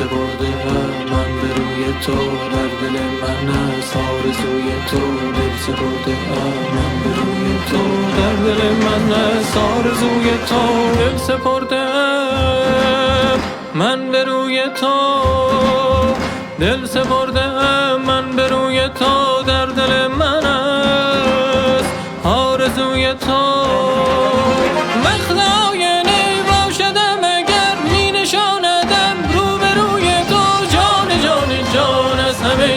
سپرده من به روی تو، در دل من است آرزوی تو. دل سپرده من به روی تو، در دل من است آرزوی تو. دل سپرده من به روی تو، دل سپرده من به روی تو، در دل من است آرزوی تو.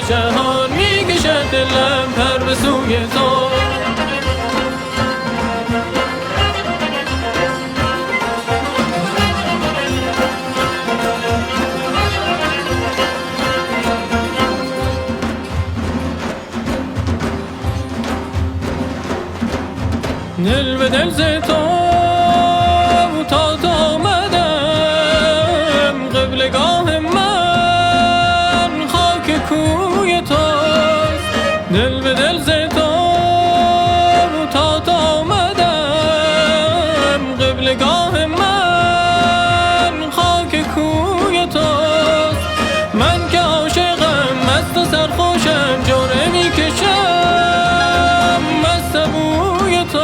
جهان میکشد دلم پر به سوی تو. دل به دل ز تو تا تو آمدم، قبلگاه من خاک کوی توست. دل به دل ز تو تا تو آمدم، قبلگاه من خاک کوی توست. من که عاشقم مست و سرخوشم، جرعه میکشم مست بوی تو.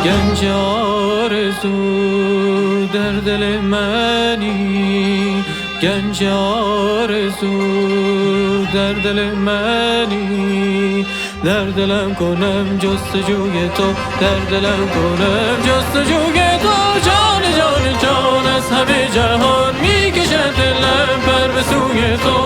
گنج آرزو در دل منی، گنج آرزو در دل منی. در دلم کنم جستجوی تو، در دلم کنم جستجوی تو. جان جان جان از همه جهان میکشد دلم پر به سوی تو.